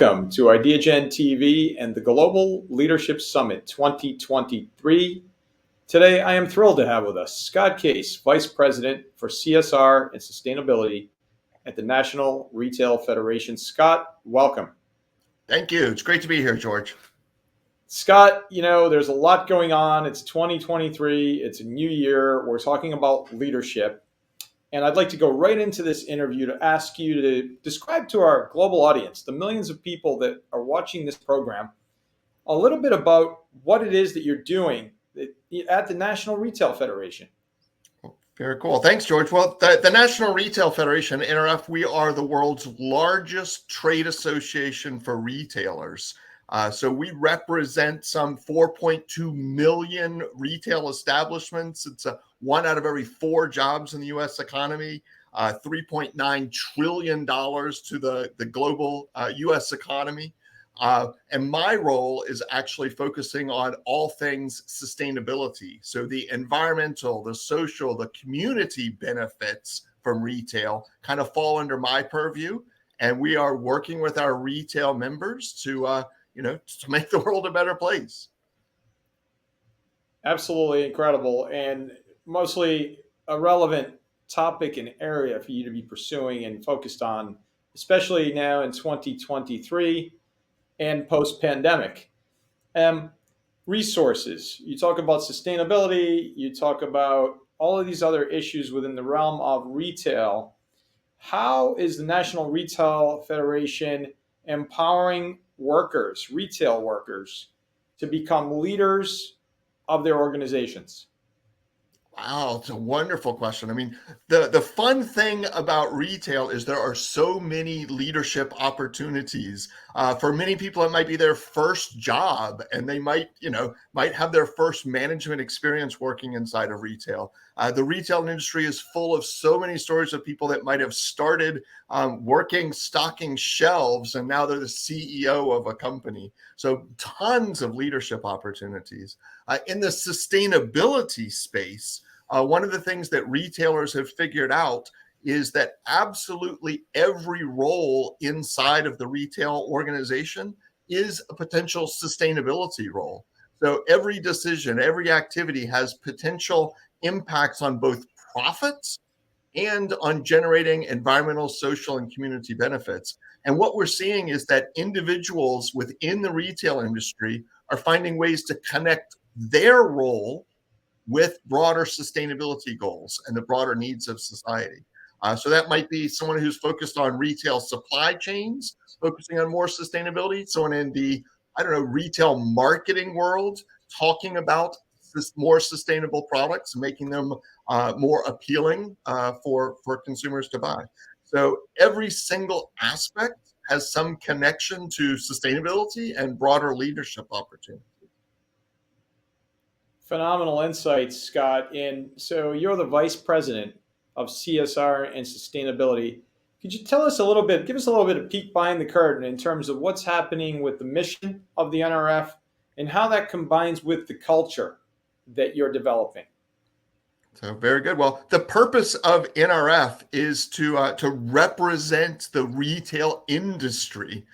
Welcome to Ideagen TV and the Global Leadership Summit 2023. Today, I am thrilled to have with us Scot Case, Vice President for CSR and Sustainability at the National Retail Federation. Scot, welcome. Thank you. It's great to be here, George. Scot, there's a lot going on. It's 2023. It's a new year. We're talking about leadership. And I'd like to go right into this interview to ask you to describe to our global audience, the millions of people that are watching this program, a little bit about what it is that you're doing at the National Retail Federation. Very cool. Thanks, George. Well, the National Retail Federation, NRF, we are the world's largest trade association for retailers. So we represent some 4.2 million retail establishments. It's 1 out of every 4 jobs in the U.S. economy, $3.9 trillion to the global U.S. economy. And my role is actually focusing on all things sustainability. So the environmental, the social, the community benefits from retail kind of fall under my purview. And we are working with our retail members to make the world a better place. Absolutely incredible, and mostly a relevant topic and area for you to be pursuing and focused on, especially now in 2023 and post-pandemic. Resources. You talk about sustainability, you talk about all of these other issues within the realm of retail. How is the National Retail Federation empowering workers, retail workers, to become leaders of their organizations? Wow, it's a wonderful question. I mean, the fun thing about retail is there are so many leadership opportunities. For many people, it might be their first job, and they might have their first management experience working inside of retail. The retail industry is full of so many stories of people that might have started working, stocking shelves, and now they're the CEO of a company. So tons of leadership opportunities. In the sustainability space, one of the things that retailers have figured out is that absolutely every role inside of the retail organization is a potential sustainability role. So every decision, every activity has potential impacts on both profits and on generating environmental, social, and community benefits. And what we're seeing is that individuals within the retail industry are finding ways to connect their role with broader sustainability goals and the broader needs of society. So that might be someone who's focused on retail supply chains, focusing on more sustainability, someone in the, retail marketing world, talking about more sustainable products, making them more appealing for consumers to buy. So every single aspect has some connection to sustainability and broader leadership opportunities. Phenomenal insights, Scot. And so you're the Vice President of CSR and Sustainability. Could you give us a little bit of peek behind the curtain in terms of what's happening with the mission of the NRF and how that combines with the culture that you're developing? So very good. Well, the purpose of NRF is to represent the retail industry.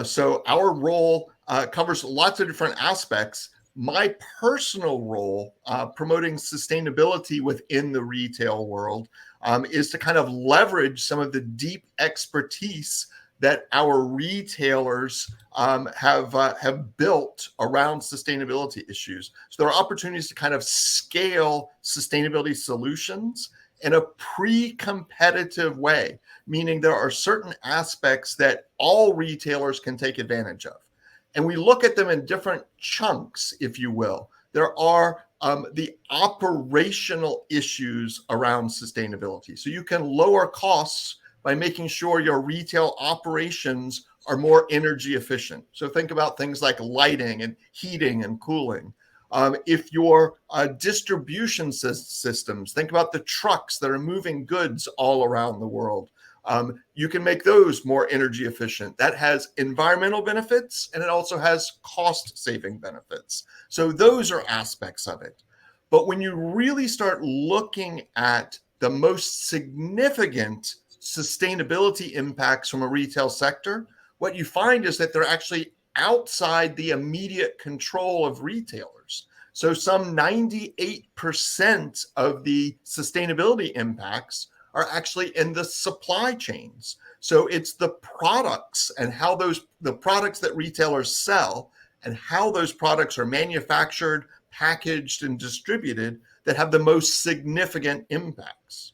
So our role covers lots of different aspects. My personal role, promoting sustainability within the retail world, is to kind of leverage some of the deep expertise that our retailers have built around sustainability issues. So there are opportunities to kind of scale sustainability solutions in a pre-competitive way, meaning there are certain aspects that all retailers can take advantage of. And we look at them in different chunks, if you will. There are the operational issues around sustainability. So you can lower costs by making sure your retail operations are more energy efficient. So think about things like lighting and heating and cooling. If your distribution systems, think about the trucks that are moving goods all around the world. You can make those more energy efficient. That has environmental benefits, and it also has cost saving benefits. So those are aspects of it. But when you really start looking at the most significant sustainability impacts from a retail sector, what you find is that they're actually outside the immediate control of retailers. So some 98% of the sustainability impacts are actually in the supply chains. So it's the products and how the products that retailers sell and how those products are manufactured, packaged, and distributed that have the most significant impacts.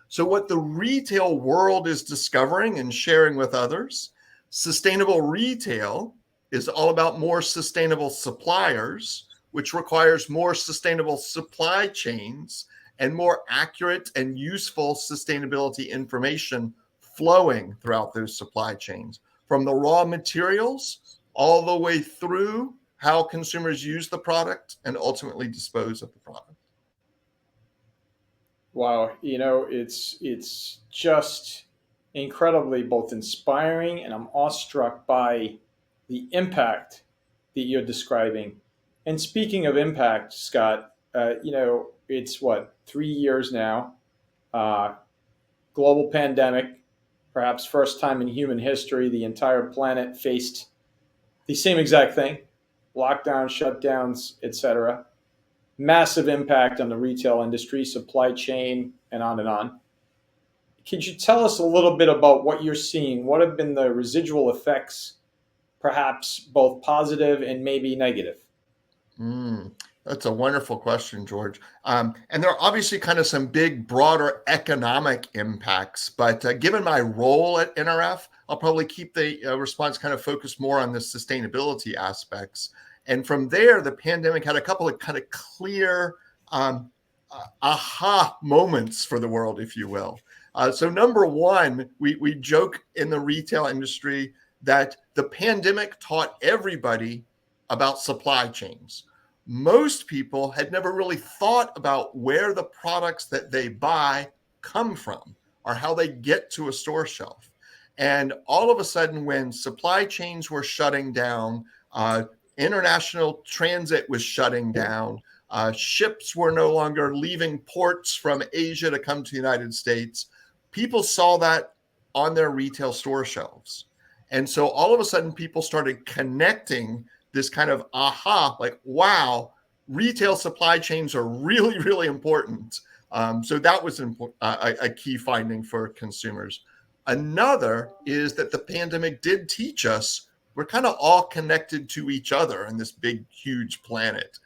So what the retail world is discovering and sharing with others, sustainable retail is all about more sustainable suppliers, which requires more sustainable supply chains and more accurate and useful sustainability information flowing throughout those supply chains, from the raw materials all the way through how consumers use the product and ultimately dispose of the product. Wow, it's just incredibly both inspiring, and I'm awestruck by the impact that you're describing. And speaking of impact, Scott, it's what, 3 years now, uh, global pandemic, perhaps first time in human history, the entire planet faced the same exact thing: lockdowns, shutdowns, etc. Massive impact on the retail industry, supply chain, and on and on. Could you tell us a little bit about what you're seeing? What have been the residual effects, perhaps both positive and maybe negative? Mm, that's a wonderful question, George. And there are obviously kind of some big, broader economic impacts. But given my role at NRF, I'll probably keep the response kind of focused more on the sustainability aspects. And from there, the pandemic had a couple of kind of clear aha moments for the world, if you will. So, number one, we joke in the retail industry that the pandemic taught everybody about supply chains. Most people had never really thought about where the products that they buy come from or how they get to a store shelf. And all of a sudden, when supply chains were shutting down, international transit was shutting down, ships were no longer leaving ports from Asia to come to the United States, people saw that on their retail store shelves. And so all of a sudden, people started connecting this kind of aha, like, wow, retail supply chains are really, really important. So that was a key finding for consumers. Another is that the pandemic did teach us we're kind of all connected to each other in this big, huge planet.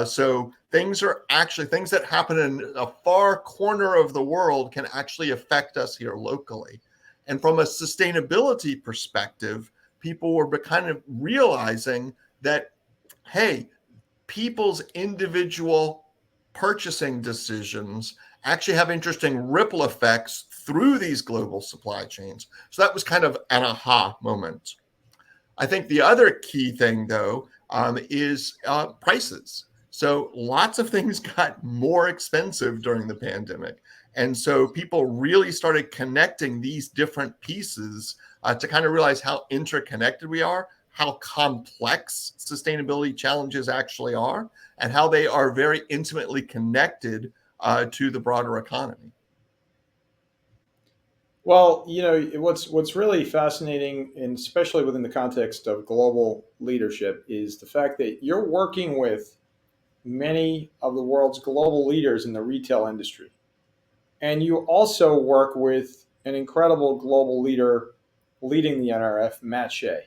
So things that happen in a far corner of the world can actually affect us here locally. And from a sustainability perspective, people were kind of realizing that, hey, people's individual purchasing decisions actually have interesting ripple effects through these global supply chains. So that was kind of an aha moment. I think the other key thing, though, is prices. So lots of things got more expensive during the pandemic. And so people really started connecting these different pieces to kind of realize how interconnected we are, how complex sustainability challenges actually are, and how they are very intimately connected to the broader economy. Well, what's really fascinating, and especially within the context of global leadership, is the fact that you're working with many of the world's global leaders in the retail industry. And you also work with an incredible global leader leading the NRF, Matt Shea.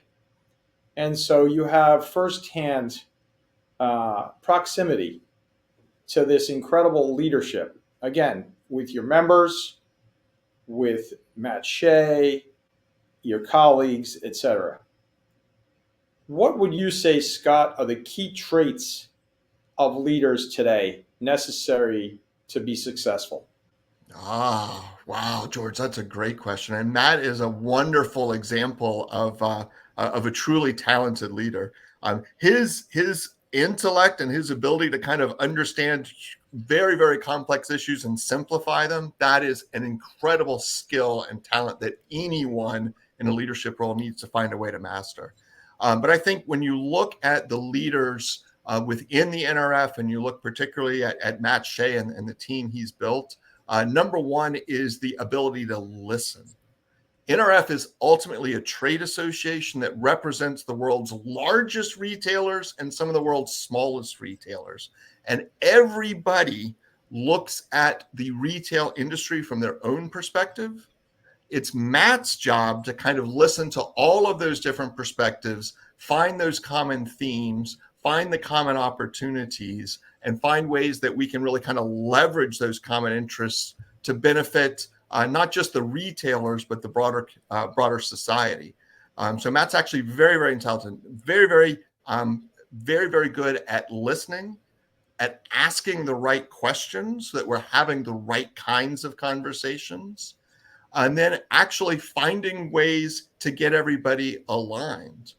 And so you have firsthand proximity to this incredible leadership, again, with your members, with Matt Shea, your colleagues, etc. What would you say, Scott, are the key traits of leaders today necessary to be successful? Ah, wow, George, that's a great question, and that is a wonderful example of a truly talented leader. His intellect and his ability to kind of understand very, very complex issues and simplify them, that is an incredible skill and talent that anyone in a leadership role needs to find a way to master. But I think when you look at the leaders within the NRF, and you look particularly at Matt Shea and the team he's built, number one is the ability to listen. NRF is ultimately a trade association that represents the world's largest retailers and some of the world's smallest retailers. And everybody looks at the retail industry from their own perspective. It's Matt's job to kind of listen to all of those different perspectives, find those common themes, find the common opportunities, and find ways that we can really kind of leverage those common interests to benefit not just the retailers, but the broader society. So Matt's actually very, very intelligent, very good at listening, at asking the right questions so that we're having the right kinds of conversations, and then actually finding ways to get everybody aligned.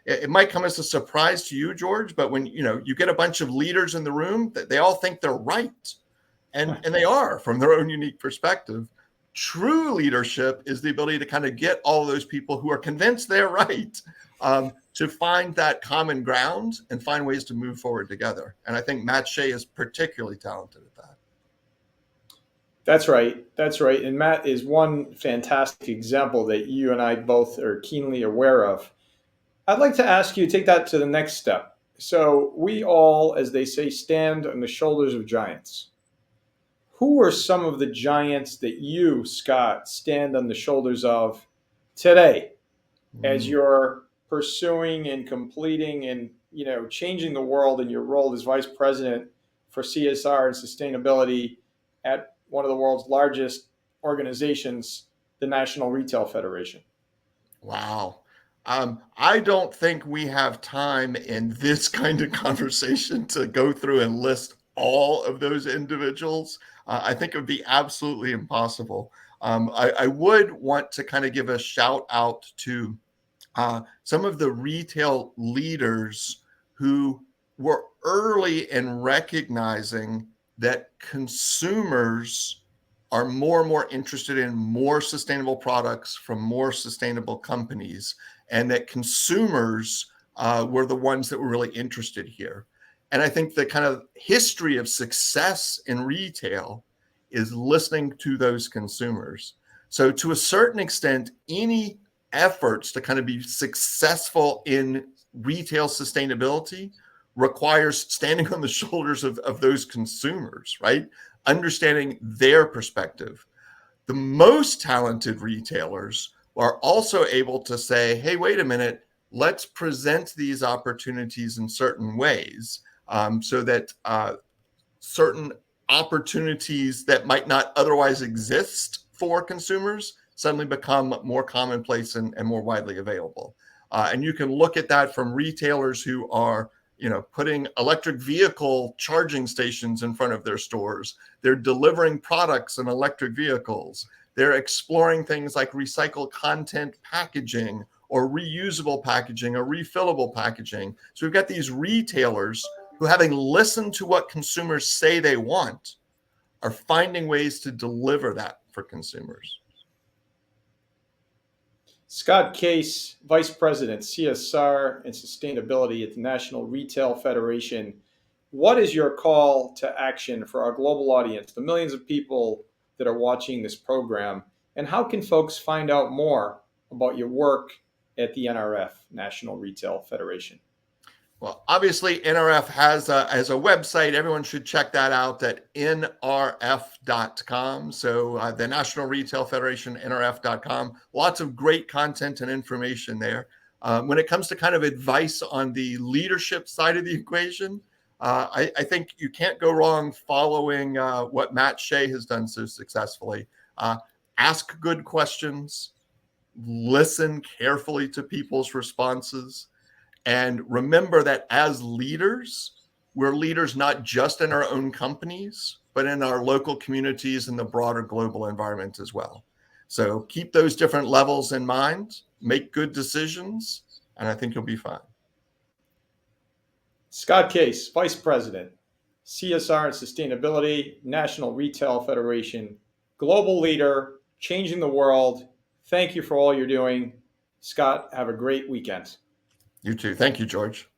It might come as a surprise to you, George, but when you get a bunch of leaders in the room, they all think they're right, and they are from their own unique perspective. True leadership is the ability to kind of get all those people who are convinced they're right to find that common ground and find ways to move forward together. And I think Matt Shea is particularly talented at that. That's right. That's right. And Matt is one fantastic example that you and I both are keenly aware of. I'd like to ask you to take that to the next step. So we all, as they say, stand on the shoulders of giants. Who are some of the giants that you, Scott, stand on the shoulders of today as you're pursuing and completing and changing the world in your role as vice president for CSR and sustainability at one of the world's largest organizations, the National Retail Federation? Wow. I don't think we have time in this kind of conversation to go through and list all of those individuals. I think it would be absolutely impossible. I would want to kind of give a shout out to some of the retail leaders who were early in recognizing that consumers are more and more interested in more sustainable products from more sustainable companies, and that consumers were the ones that were really interested here. And I think the kind of history of success in retail is listening to those consumers. So to a certain extent, any efforts to kind of be successful in retail sustainability requires standing on the shoulders of those consumers, right? Understanding their perspective. The most talented retailers are also able to say, hey, wait a minute, let's present these opportunities in certain ways so that certain opportunities that might not otherwise exist for consumers suddenly become more commonplace and more widely available. And you can look at that from retailers who are putting electric vehicle charging stations in front of their stores. They're delivering products in electric vehicles. They're exploring things like recycled content packaging or reusable packaging or refillable packaging. So we've got these retailers who, having listened to what consumers say they want, are finding ways to deliver that for consumers. Scot Case, Vice President, CSR and Sustainability at the National Retail Federation. What is your call to action for our global audience, the millions of people that are watching this program? And how can folks find out more about your work at the NRF, National Retail Federation? Well, obviously, NRF has a website. Everyone should check that out at nrf.com. So the National Retail Federation, nrf.com. Lots of great content and information there. When it comes to kind of advice on the leadership side of the equation, I think you can't go wrong following what Matt Shea has done so successfully. Ask good questions, listen carefully to people's responses, and remember that as leaders, we're leaders not just in our own companies, but in our local communities and the broader global environment as well. So keep those different levels in mind, make good decisions, and I think you'll be fine. Scot Case, Vice President, CSR and Sustainability, National Retail Federation, global leader, changing the world. Thank you for all you're doing. Scott, have a great weekend. You too. Thank you, George.